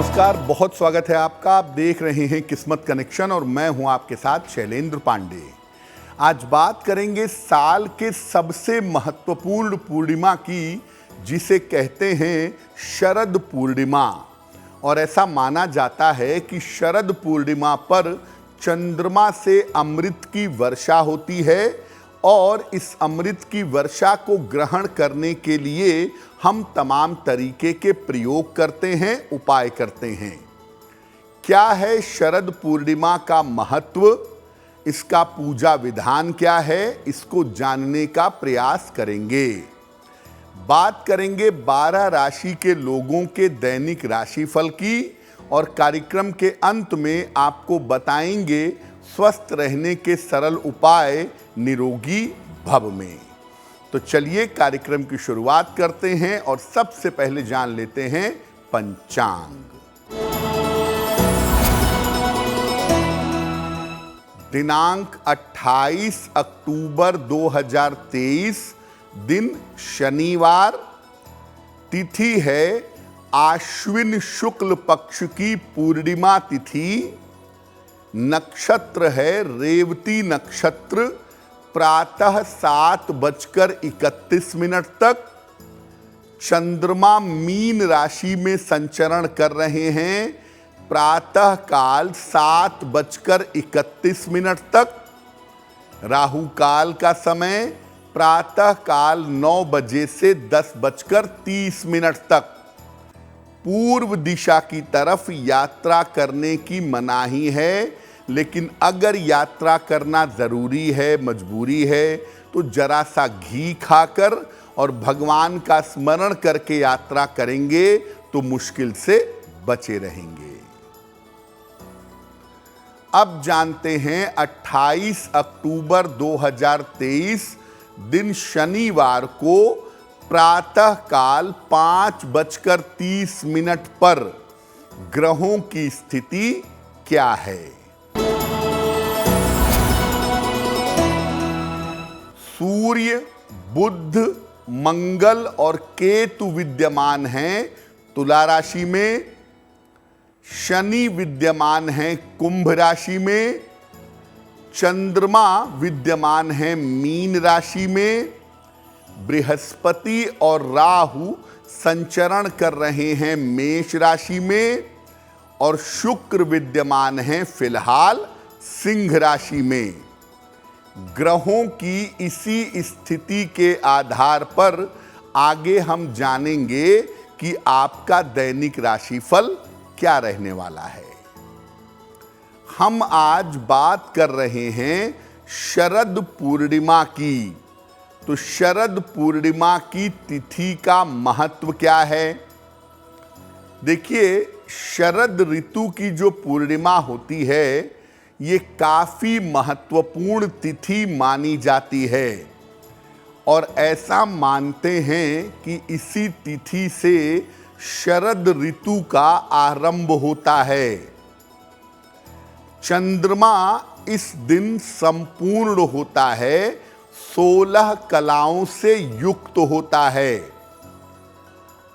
नमस्कार, बहुत स्वागत है आपका। आप देख रहे हैं किस्मत कनेक्शन और मैं हूं आपके साथ शैलेंद्र पांडे। आज बात करेंगे साल के सबसे महत्वपूर्ण पूर्णिमा की, जिसे कहते हैं शरद पूर्णिमा। और ऐसा माना जाता है कि शरद पूर्णिमा पर चंद्रमा से अमृत की वर्षा होती है और इस अमृत की वर्षा को ग्रहण करने के लिए हम तमाम तरीके के प्रयोग करते हैं, उपाय करते हैं। क्या है शरद पूर्णिमा का महत्व, इसका पूजा विधान क्या है, इसको जानने का प्रयास करेंगे। बात करेंगे 12 राशि के लोगों के दैनिक राशिफल की और कार्यक्रम के अंत में आपको बताएंगे स्वस्थ रहने के सरल उपाय निरोगी भव में। तो चलिए कार्यक्रम की शुरुआत करते हैं और सबसे पहले जान लेते हैं पंचांग। दिनांक 28 अक्टूबर 2023, दिन शनिवार, तिथि है आश्विन शुक्ल पक्ष की पूर्णिमा तिथि, नक्षत्र है रेवती नक्षत्र, प्रातः 7:31 तक। चंद्रमा मीन राशि में संचरण कर रहे हैं प्रातः काल 7:31 तक। राहु काल का समय प्रातः काल 9 बजे से 10:30 तक। पूर्व दिशा की तरफ यात्रा करने की मनाही है, लेकिन अगर यात्रा करना ज़रूरी है, मजबूरी है, तो जरा सा घी खाकर और भगवान का स्मरण करके यात्रा करेंगे तो मुश्किल से बचे रहेंगे। अब जानते हैं 28 अक्टूबर 2023, दिन शनिवार को प्रातः काल 5:30 पर ग्रहों की स्थिति क्या है। सूर्य, बुध, मंगल और केतु विद्यमान हैं तुला राशि में। शनि विद्यमान हैं कुंभ राशि में। चंद्रमा विद्यमान हैं मीन राशि में। बृहस्पति और राहु संचरण कर रहे हैं मेष राशि में और शुक्र विद्यमान हैं फिलहाल सिंह राशि में। ग्रहों की इसी स्थिति के आधार पर आगे हम जानेंगे कि आपका दैनिक राशिफल क्या रहने वाला है। हम आज बात कर रहे हैं शरद पूर्णिमा की। तो शरद पूर्णिमा की तिथि का महत्व क्या है? देखिए, शरद ऋतु की जो पूर्णिमा होती है, ये काफ़ी महत्वपूर्ण तिथि मानी जाती है और ऐसा मानते हैं कि इसी तिथि से शरद ऋतु का आरंभ होता है। चंद्रमा इस दिन संपूर्ण होता है, 16 कलाओं से युक्त होता है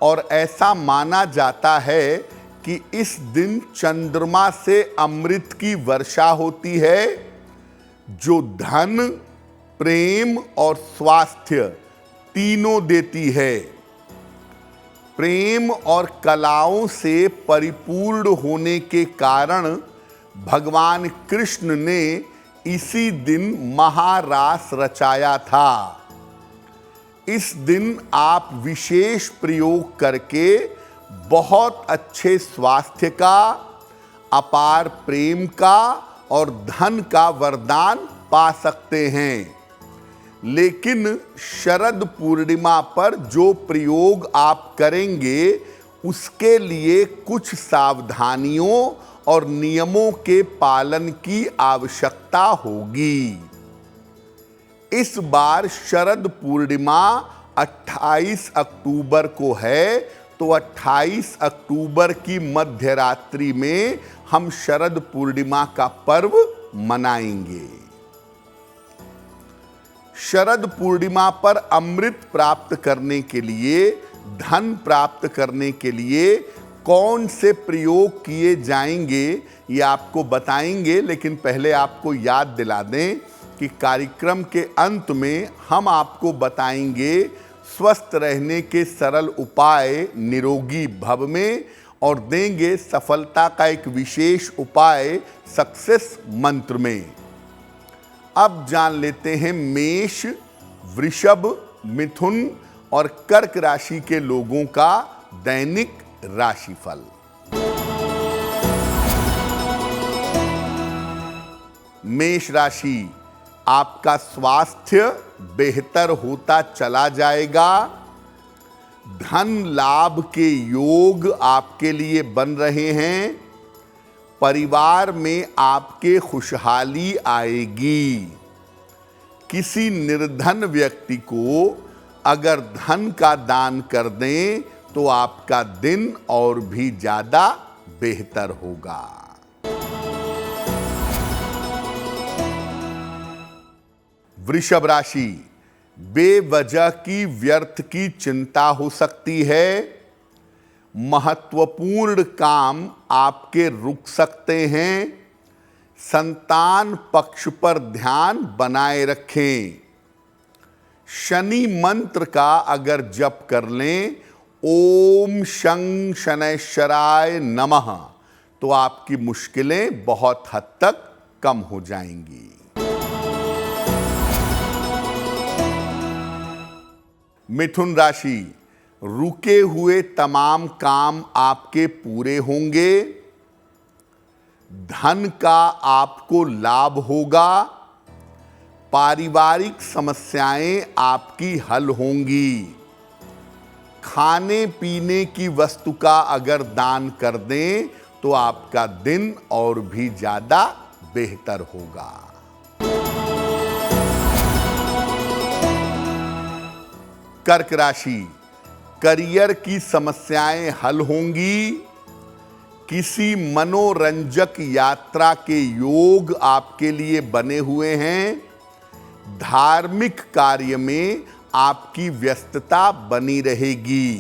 और ऐसा माना जाता है कि इस दिन चंद्रमा से अमृत की वर्षा होती है, जो धन, प्रेम और स्वास्थ्य तीनों देती है। प्रेम और कलाओं से परिपूर्ण होने के कारण भगवान कृष्ण ने इसी दिन महारास रचाया था। इस दिन आप विशेष प्रयोग करके बहुत अच्छे स्वास्थ्य का, अपार प्रेम का और धन का वरदान पा सकते हैं। लेकिन शरद पूर्णिमा पर जो प्रयोग आप करेंगे, उसके लिए कुछ सावधानियों और नियमों के पालन की आवश्यकता होगी। इस बार शरद पूर्णिमा 28 अक्टूबर को है, तो 28 अक्टूबर की मध्य रात्रि में हम शरद पूर्णिमा का पर्व मनाएंगे। शरद पूर्णिमा पर अमृत प्राप्त करने के लिए, धन प्राप्त करने के लिए कौन से प्रयोग किए जाएंगे ये आपको बताएंगे, लेकिन पहले आपको याद दिला दें कि कार्यक्रम के अंत में हम आपको बताएंगे स्वस्थ रहने के सरल उपाय निरोगी भव में, और देंगे सफलता का एक विशेष उपाय सक्सेस मंत्र में। अब जान लेते हैं मेष, वृषभ, मिथुन और कर्क राशि के लोगों का दैनिक राशिफल। मेष राशि, आपका स्वास्थ्य बेहतर होता चला जाएगा। धन लाभ के योग आपके लिए बन रहे हैं। परिवार में आपके खुशहाली आएगी। किसी निर्धन व्यक्ति को अगर धन का दान कर दें तो आपका दिन और भी ज्यादा बेहतर होगा। वृषभ राशि, बेवजह की व्यर्थ की चिंता हो सकती है। महत्वपूर्ण काम आपके रुक सकते हैं। संतान पक्ष पर ध्यान बनाए रखें। शनि मंत्र का अगर जप कर लें, ओम शं शनैश्चराय नमः, तो आपकी मुश्किलें बहुत हद तक कम हो जाएंगी। मिथुन राशि, रुके हुए तमाम काम आपके पूरे होंगे। धन का आपको लाभ होगा। पारिवारिक समस्याएं आपकी हल होंगी। खाने पीने की वस्तु का अगर दान कर दें तो आपका दिन और भी ज्यादा बेहतर होगा। कर्क राशि, करियर की समस्याएं हल होंगी। किसी मनोरंजक यात्रा के योग आपके लिए बने हुए हैं। धार्मिक कार्य में आपकी व्यस्तता बनी रहेगी।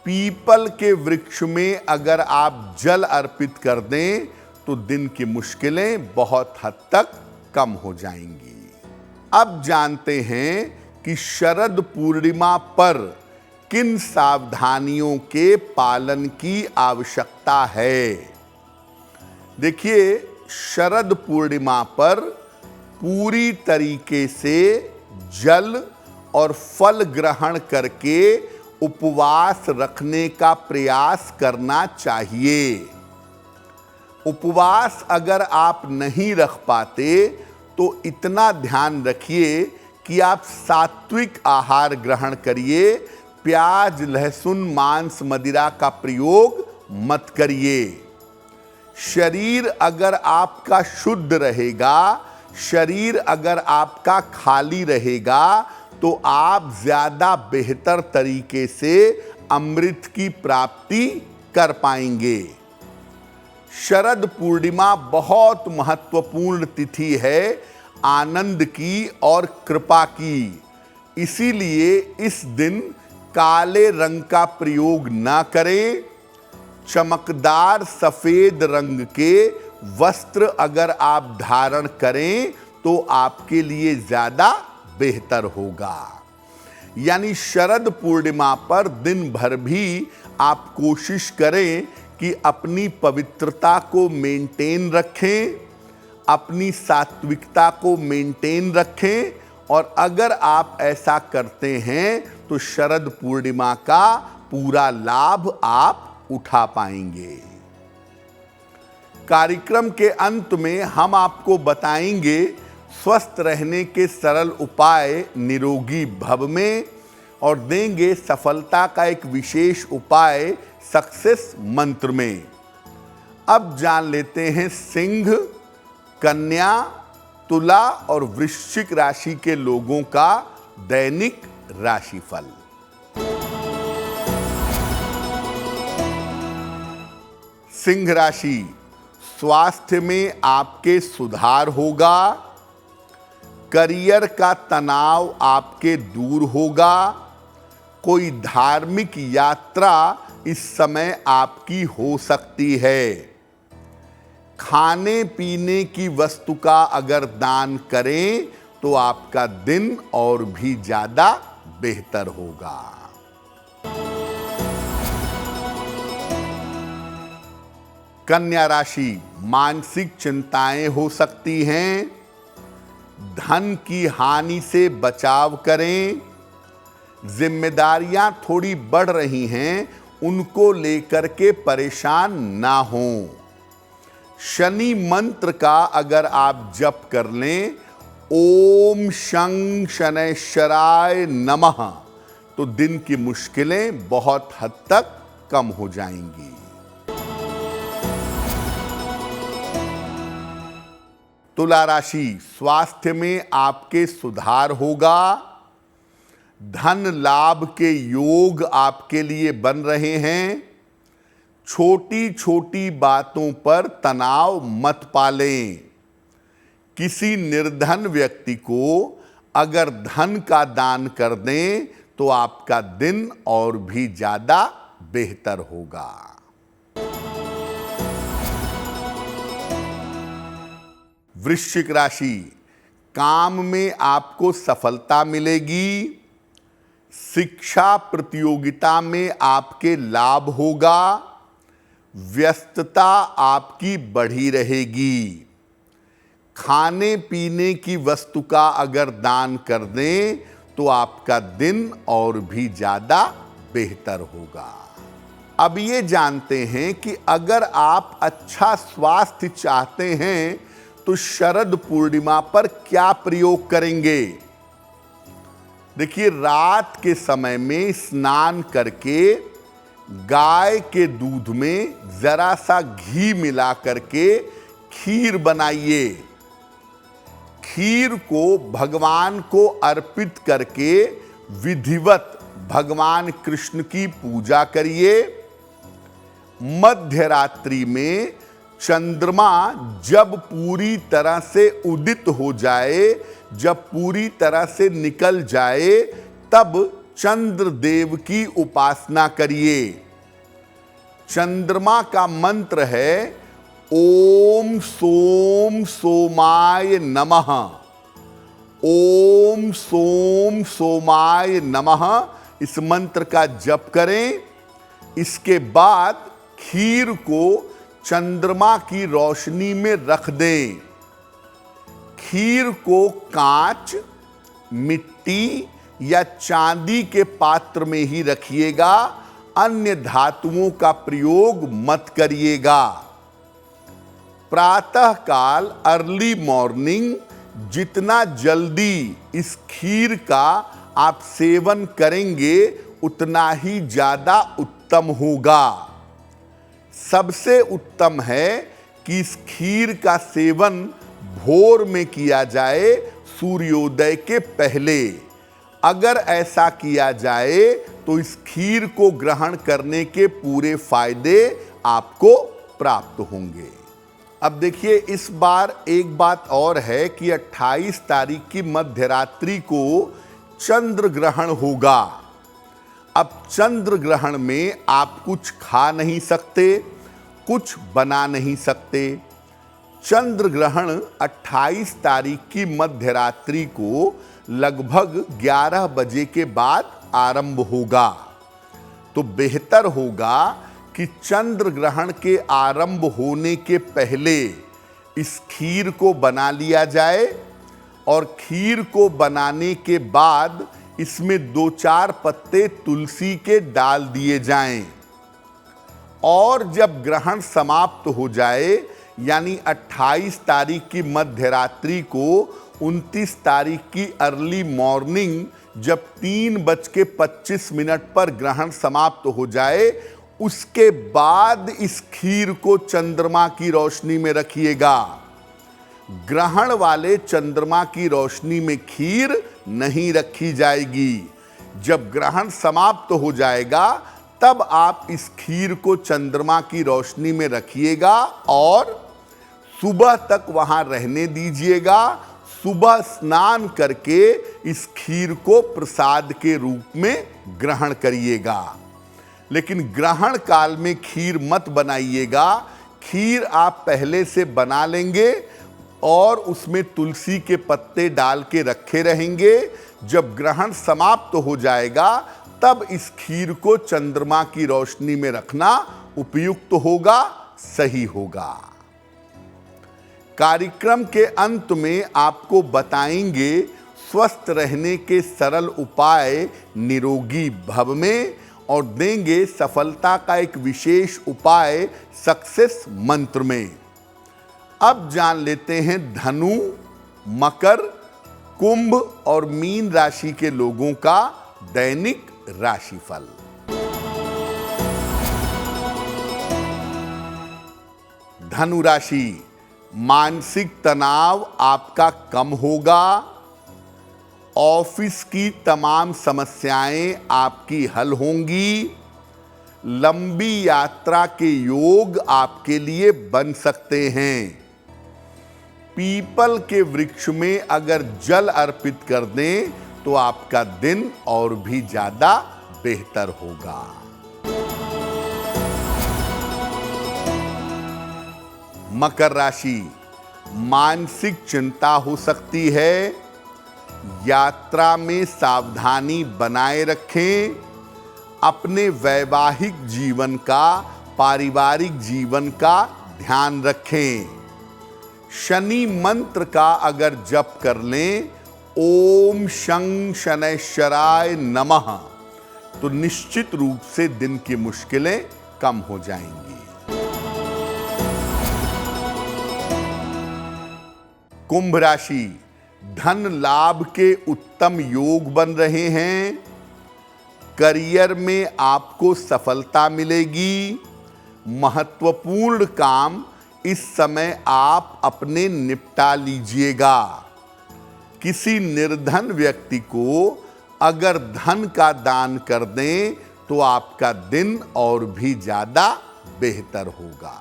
पीपल के वृक्ष में अगर आप जल अर्पित कर दें तो दिन की मुश्किलें बहुत हद तक कम हो जाएंगी। अब जानते हैं कि शरद पूर्णिमा पर किन सावधानियों के पालन की आवश्यकता है। देखिए, शरद पूर्णिमा पर पूरी तरीके से जल और फल ग्रहण करके उपवास रखने का प्रयास करना चाहिए। उपवास अगर आप नहीं रख पाते तो इतना ध्यान रखिए कि आप सात्विक आहार ग्रहण करिए। प्याज, लहसुन, मांस, मदिरा का प्रयोग मत करिए। शरीर अगर आपका शुद्ध रहेगा, शरीर अगर आपका खाली रहेगा, तो आप ज्यादा बेहतर तरीके से अमृत की प्राप्ति कर पाएंगे। शरद पूर्णिमा बहुत महत्वपूर्ण तिथि है, आनंद की और कृपा की। इसीलिए इस दिन काले रंग का प्रयोग ना करें। चमकदार सफेद रंग के वस्त्र अगर आप धारण करें तो आपके लिए ज्यादा बेहतर होगा। यानी शरद पूर्णिमा पर दिन भर भी आप कोशिश करें कि अपनी पवित्रता को मेंटेन रखें, अपनी सात्विकता को मेंटेन रखें, और अगर आप ऐसा करते हैं तो शरद पूर्णिमा का पूरा लाभ आप उठा पाएंगे। कार्यक्रम के अंत में हम आपको बताएंगे स्वस्थ रहने के सरल उपाय निरोगी भव में, और देंगे सफलता का एक विशेष उपाय सक्सेस मंत्र में। अब जान लेते हैं सिंह, कन्या, तुला और वृश्चिक राशि के लोगों का दैनिक राशिफल। सिंह राशि, स्वास्थ्य में आपके सुधार होगा। करियर का तनाव आपके दूर होगा। कोई धार्मिक यात्रा इस समय आपकी हो सकती है। खाने पीने की वस्तु का अगर दान करें तो आपका दिन और भी ज्यादा बेहतर होगा। कन्या राशि, मानसिक चिंताएं हो सकती हैं। धन की हानि से बचाव करें। जिम्मेदारियां थोड़ी बढ़ रही हैं, उनको लेकर के परेशान ना हों। शनि मंत्र का अगर आप जप कर लें, ओम शं शनैश्चराय नमः, तो दिन की मुश्किलें बहुत हद तक कम हो जाएंगी। तुला राशि, स्वास्थ्य में आपके सुधार होगा। धन लाभ के योग आपके लिए बन रहे हैं। छोटी छोटी बातों पर तनाव मत पालें। किसी निर्धन व्यक्ति को अगर धन का दान कर दें तो आपका दिन और भी ज्यादा बेहतर होगा। वृश्चिक राशि, काम में आपको सफलता मिलेगी। शिक्षा प्रतियोगिता में आपके लाभ होगा। व्यस्तता आपकी बढ़ी रहेगी। खाने पीने की वस्तु का अगर दान कर दें तो आपका दिन और भी ज्यादा बेहतर होगा। अब ये जानते हैं कि अगर आप अच्छा स्वास्थ्य चाहते हैं तो शरद पूर्णिमा पर क्या प्रयोग करेंगे। देखिए, रात के समय में स्नान करके गाय के दूध में जरा सा घी मिला करके खीर बनाइए। खीर को भगवान को अर्पित करके विधिवत भगवान कृष्ण की पूजा करिए। मध्य रात्रि में चंद्रमा जब पूरी तरह से उदित हो जाए, जब पूरी तरह से निकल जाए, तब चंद्र देव की उपासना करिए। चंद्रमा का मंत्र है ओम सोम सोमाय नमः। ओम सोम सोमाय नमः, इस मंत्र का जप करें। इसके बाद खीर को चंद्रमा की रोशनी में रख दें। खीर को कांच, मिट्टी या चांदी के पात्र में ही रखिएगा, अन्य धातुओं का प्रयोग मत करिएगा। प्रातः काल अर्ली मॉर्निंग जितना जल्दी इस खीर का आप सेवन करेंगे उतना ही ज्यादा उत्तम होगा। सबसे उत्तम है कि इस खीर का सेवन भोर में किया जाए, सूर्योदय के पहले। अगर ऐसा किया जाए तो इस खीर को ग्रहण करने के पूरे फायदे आपको प्राप्त होंगे। अब देखिए, इस बार एक बात और है कि 28 तारीख की मध्यरात्रि को चंद्र ग्रहण होगा। अब चंद्र ग्रहण में आप कुछ खा नहीं सकते, कुछ बना नहीं सकते। चंद्र ग्रहण 28 तारीख की मध्यरात्रि को लगभग 11 बजे के बाद आरंभ होगा। तो बेहतर होगा कि चंद्र ग्रहण के आरंभ होने के पहले इस खीर को बना लिया जाए और खीर को बनाने के बाद इसमें 2-4 पत्ते तुलसी के डाल दिए जाएं। और जब ग्रहण समाप्त हो जाए, यानी 28 तारीख की मध्यरात्रि को 29 तारीख की अर्ली मॉर्निंग जब 3:25 पर ग्रहण समाप्त हो जाए, उसके बाद इस खीर को चंद्रमा की रोशनी में रखिएगा। ग्रहण वाले चंद्रमा की रोशनी में खीर नहीं रखी जाएगी। जब ग्रहण समाप्त हो जाएगा तब आप इस खीर को चंद्रमा की रोशनी में रखिएगा और सुबह तक वहां रहने दीजिएगा। सुबह स्नान करके इस खीर को प्रसाद के रूप में ग्रहण करिएगा। लेकिन ग्रहण काल में खीर मत बनाइएगा। खीर आप पहले से बना लेंगे और उसमें तुलसी के पत्ते डाल के रखे रहेंगे। जब ग्रहण समाप्त हो जाएगा तब इस खीर को चंद्रमा की रोशनी में रखना उपयुक्त होगा, सही होगा। कार्यक्रम के अंत में आपको बताएंगे स्वस्थ रहने के सरल उपाय निरोगी भव में, और देंगे सफलता का एक विशेष उपाय सक्सेस मंत्र में। अब जान लेते हैं धनु, मकर, कुंभ और मीन राशि के लोगों का दैनिक राशिफल। धनु राशि, मानसिक तनाव आपका कम होगा। ऑफिस की तमाम समस्याएं आपकी हल होंगी। लंबी यात्रा के योग आपके लिए बन सकते हैं। पीपल के वृक्ष में अगर जल अर्पित कर दें तो आपका दिन और भी ज्यादा बेहतर होगा। मकर राशि, मानसिक चिंता हो सकती है। यात्रा में सावधानी बनाए रखें। अपने वैवाहिक जीवन का, पारिवारिक जीवन का ध्यान रखें। शनि मंत्र का अगर जप कर लें, ओम शं शनैश्चराय नमः, तो निश्चित रूप से दिन की मुश्किलें कम हो जाएंगी। कुंभ राशि, धन लाभ के उत्तम योग बन रहे हैं। करियर में आपको सफलता मिलेगी। महत्वपूर्ण काम इस समय आप अपने निपटा लीजिएगा। किसी निर्धन व्यक्ति को अगर धन का दान कर दें तो आपका दिन और भी ज्यादा बेहतर होगा।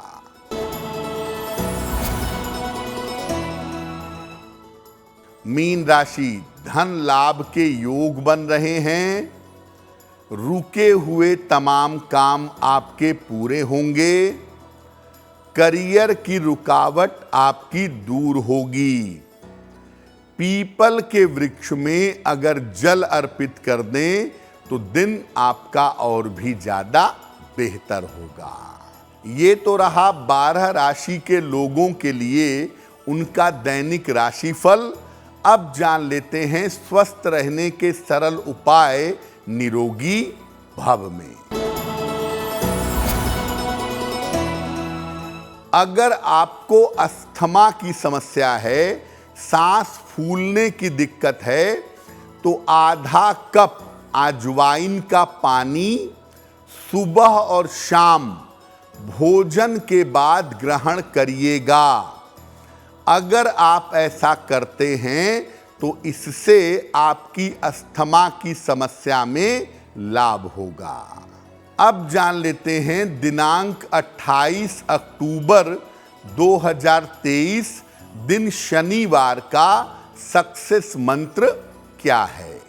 मीन राशि, धन लाभ के योग बन रहे हैं। रुके हुए तमाम काम आपके पूरे होंगे। करियर की रुकावट आपकी दूर होगी। पीपल के वृक्ष में अगर जल अर्पित कर दें तो दिन आपका और भी ज्यादा बेहतर होगा। ये तो रहा 12 राशि के लोगों के लिए उनका दैनिक राशिफल। अब जान लेते हैं स्वस्थ रहने के सरल उपाय निरोगी भव में। अगर आपको अस्थमा की समस्या है, सांस फूलने की दिक्कत है, तो आधा कप अजवाइन का पानी सुबह और शाम भोजन के बाद ग्रहण करिएगा। अगर आप ऐसा करते हैं तो इससे आपकी अस्थमा की समस्या में लाभ होगा। अब जान लेते हैं दिनांक 28 अक्टूबर 2023 दिन शनिवार का सक्सेस मंत्र क्या है।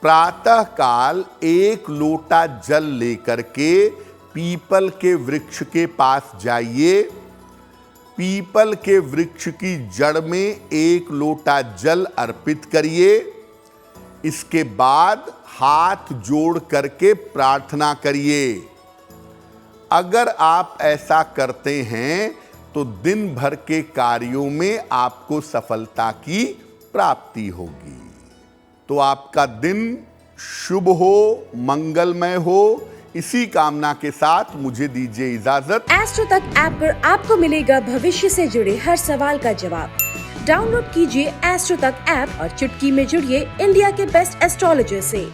प्रातः काल 1 लोटा जल लेकर के पीपल के वृक्ष के पास जाइए। पीपल के वृक्ष की जड़ में 1 लोटा जल अर्पित करिए। इसके बाद हाथ जोड़ करके प्रार्थना करिए। अगर आप ऐसा करते हैं तो दिन भर के कार्यों में आपको सफलता की प्राप्ति होगी। तो आपका दिन शुभ हो, मंगलमय हो, इसी कामना के साथ मुझे दीजिए इजाजत। एस्ट्रो तक ऐप पर आपको मिलेगा भविष्य से जुड़े हर सवाल का जवाब। डाउनलोड कीजिए एस्ट्रो तक ऐप और चुटकी में जुड़िए इंडिया के बेस्ट एस्ट्रोलॉजर से।